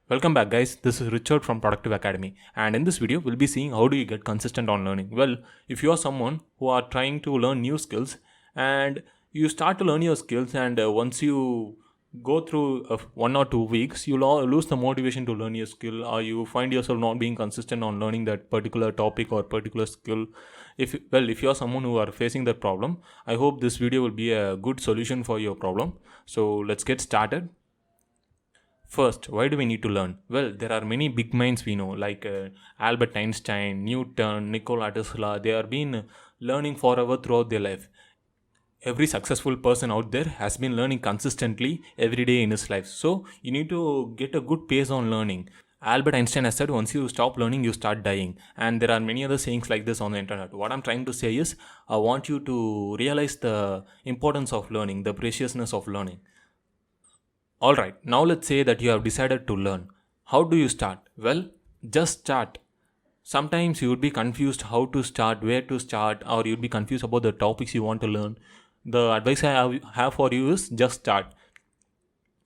Welcome back guys, this is Richard from Productive Academy, and in this video we'll be seeing how do you get consistent on learning. Well, if you are someone who are trying to learn new skills and you start to learn your skills and once you go through 1 or 2 weeks, you'll all lose the motivation to learn your skill, or you find yourself not being consistent on learning that particular topic or particular skill. If you are someone who are facing that problem, I hope this video will be a good solution for your problem. So let's get started. First, why do we need to learn? Well, there are many big minds we know, like Albert Einstein, Newton, Nikola Tesla. They are been learning forever throughout their life. Every successful person out there has been learning consistently every day in his life. So you need to get a good pace on learning. Albert Einstein has said, once you stop learning, you start dying. And there are many other sayings like this on the internet. What I'm trying to say is, I want you to realize the importance of learning, the preciousness of learning. Alright, now let's say that you have decided to learn. How do you start? Well, just start. Sometimes you would be confused how to start, where to start, or you'd be confused about the topics you want to learn. The advice I have for you is just start.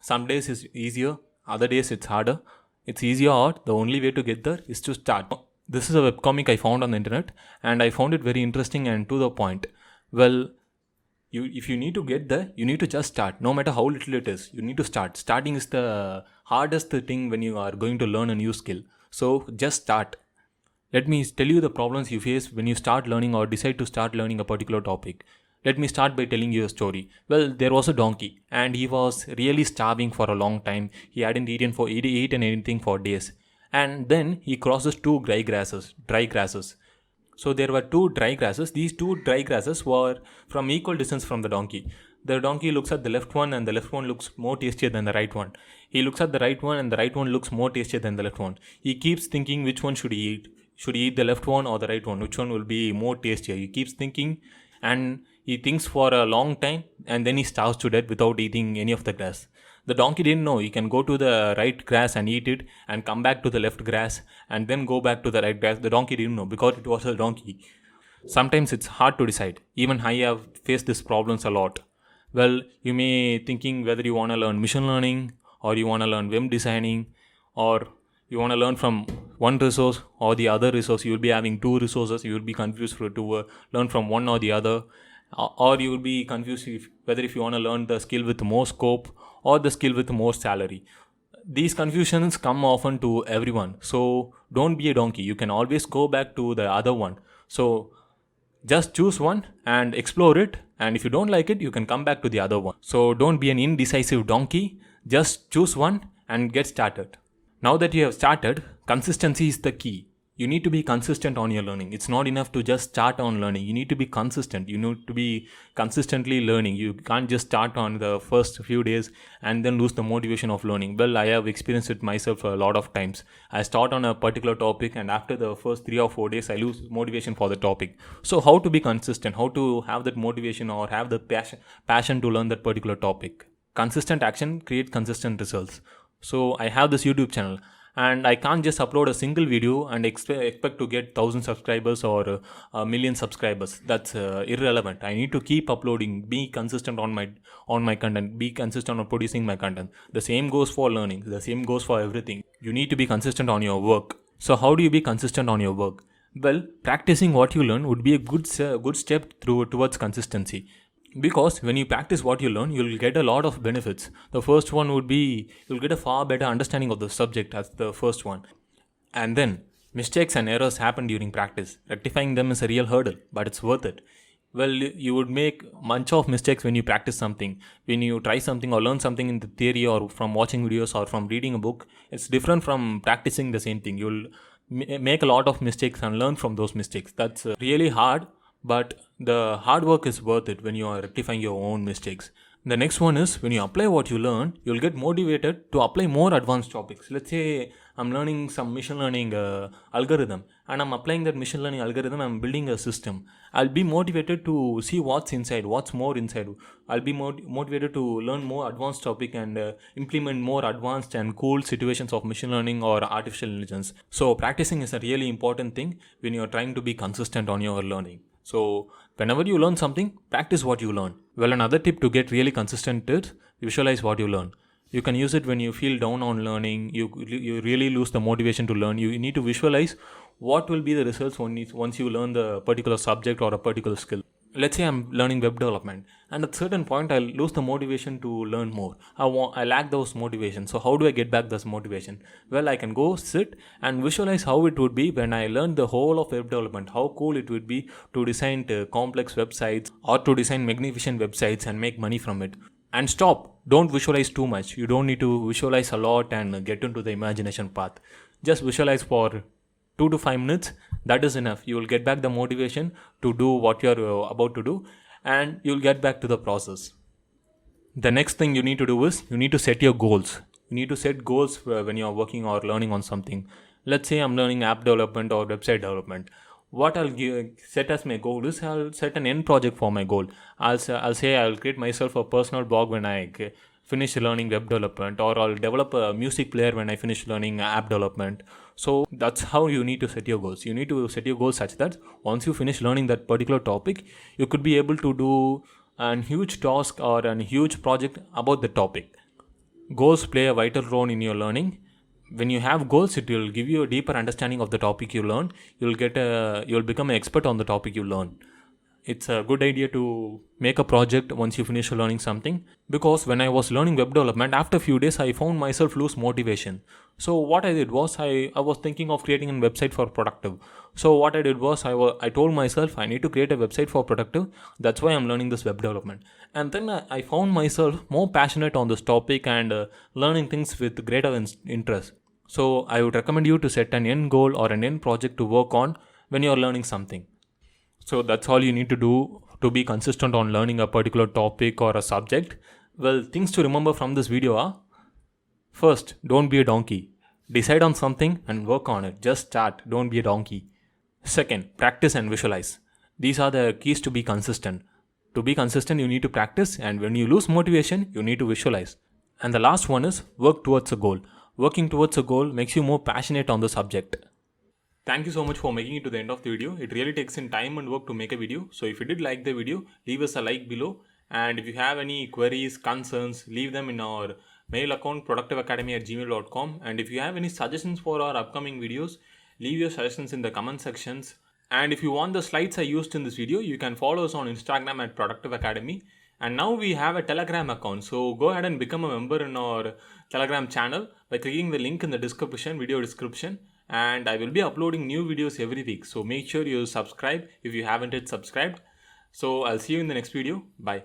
Some days it's easier, other days it's harder. It's easier or the only way to get there is to start. This is a webcomic I found on the internet and I found it very interesting and to the point. Well, if you need to get there, you need to just start. No matter how little it is, you need to start. Starting is the hardest thing when you are going to learn a new skill. So just start. Let me tell you the problems you face when you start learning or decide to start learning a particular topic. Let me start by telling you a story. Well, there was a donkey and he was really starving for a long time. He hadn't eaten anything for days. And then he crosses two dry grasses. So there were two dry grasses. These two dry grasses were from equal distance from the donkey. The donkey looks at the left one and the left one looks more tastier than the right one. He looks at the right one and the right one looks more tastier than the left one. He keeps thinking which one should he eat. Should he eat the left one or the right one? Which one will be more tastier? He keeps thinking and he thinks for a long time and then he starves to death without eating any of the grass. The donkey didn't know. He can go to the right grass and eat it and come back to the left grass and then go back to the right grass. The donkey didn't know because it was a donkey. Sometimes it's hard to decide. Even I have faced these problems a lot. Well, you may thinking whether you want to learn machine learning or you want to learn web designing or you want to learn from one resource or the other resource. You will be having two resources. You will be confused to learn from one or the other. Or you will be confused whether if you want to learn the skill with more scope or the skill with more salary. These confusions come often to everyone. So don't be a donkey. You can always go back to the other one. So just choose one and explore it. And if you don't like it, you can come back to the other one. So don't be an indecisive donkey. Just choose one and get started. Now that you have started, consistency is the key. You need to be consistent on your learning. It's not enough to just start on learning. You need to be consistent. You need to be consistently learning. You can't just start on the first few days and then lose the motivation of learning. Well, I have experienced it myself a lot of times. I start on a particular topic and after the first 3 or 4 days, I lose motivation for the topic. So how to be consistent? How to have that motivation or have the passion to learn that particular topic? Consistent action creates consistent results. So I have this YouTube channel. And I can't just upload a single video and expect to get 1,000 subscribers or a million subscribers. That's irrelevant. I need to keep uploading, be consistent on my content, be consistent on producing my content. The same goes for learning. The same goes for everything. You need to be consistent on your work. So how do you be consistent on your work? Well, practicing what you learn would be a good step towards consistency. Because when you practice what you learn, you'll get a lot of benefits. The first one would be you'll get a far better understanding of the subject as the first one. And then mistakes and errors happen during practice. Rectifying them is a real hurdle, but it's worth it. Well, you would make a bunch of mistakes when you practice something. When you try something or learn something in the theory or from watching videos or from reading a book, it's different from practicing the same thing. You'll make a lot of mistakes and learn from those mistakes. That's really hard. But the hard work is worth it when you are rectifying your own mistakes. The next one is when you apply what you learn, you'll get motivated to apply more advanced topics. Let's say I'm learning some machine learning algorithm and I'm applying that machine learning algorithm, I'm building a system. I'll be motivated to see what's inside, what's more inside. I'll be motivated to learn more advanced topic and implement more advanced and cool situations of machine learning or artificial intelligence. So practicing is a really important thing when you're trying to be consistent on your learning. So whenever you learn something, practice what you learn. Well, another tip to get really consistent is visualize what you learn. You can use it when you feel down on learning, you really lose the motivation to learn. You need to visualize what will be the results once you learn the particular subject or a particular skill. Let's say I'm learning web development, and at a certain point I'll lose the motivation to learn more. I lack those motivation. So how do I get back this motivation? Well, I can go sit and visualize how it would be when I learned the whole of web development, how cool it would be to design complex websites or to design magnificent websites and make money from it. And stop. Don't visualize too much. You don't need to visualize a lot and get into the imagination path. Just visualize for 2 to 5 minutes. That is enough. You will get back the motivation to do what you're about to do, and you'll get back to the process. The next thing you need to do is you need to set your goals. You need to set goals when you're working or learning on something. Let's say I'm learning app development or website development. What set as my goal is I'll set an end project for my goal. I'll say I'll create myself a personal blog when I finish learning web development, or I'll develop a music player when I finish learning app development. So that's how you need to set your goals. You need to set your goals such that once you finish learning that particular topic, you could be able to do a huge task or a huge project about the topic. Goals play a vital role in your learning. When you have goals, it will give you a deeper understanding of the topic you learn. You'll become an expert on the topic you learn. It's a good idea to make a project once you finish learning something, because when I was learning web development, after a few days I found myself lose motivation. So what I did was I was thinking of creating a website for Productive. So what I did was I told myself I need to create a website for Productive. That's why I'm learning this web development. And then I found myself more passionate on this topic and learning things with greater interest. So I would recommend you to set an end goal or an end project to work on when you're learning something. So that's all you need to do to be consistent on learning a particular topic or a subject. Well, things to remember from this video are: first, don't be a donkey. Decide on something and work on it. Just start. Don't be a donkey. Second, practice and visualize. These are the keys to be consistent. To be consistent, you need to practice, and when you lose motivation, you need to visualize. And the last one is work towards a goal. Working towards a goal makes you more passionate on the subject. Thank you so much for making it to the end of the video. It really takes in time and work to make a video. So if you did like the video, leave us a like below. And if you have any queries, concerns, leave them in our mail account productiveacademy@gmail.com. And if you have any suggestions for our upcoming videos, leave your suggestions in the comment sections. And if you want the slides I used in this video, you can follow us on Instagram at Productive Academy. And now we have a Telegram account. So go ahead and become a member in our Telegram channel by clicking the link in the video description. And I will be uploading new videos every week. So make sure you subscribe if you haven't yet subscribed. So I'll see you in the next video. Bye.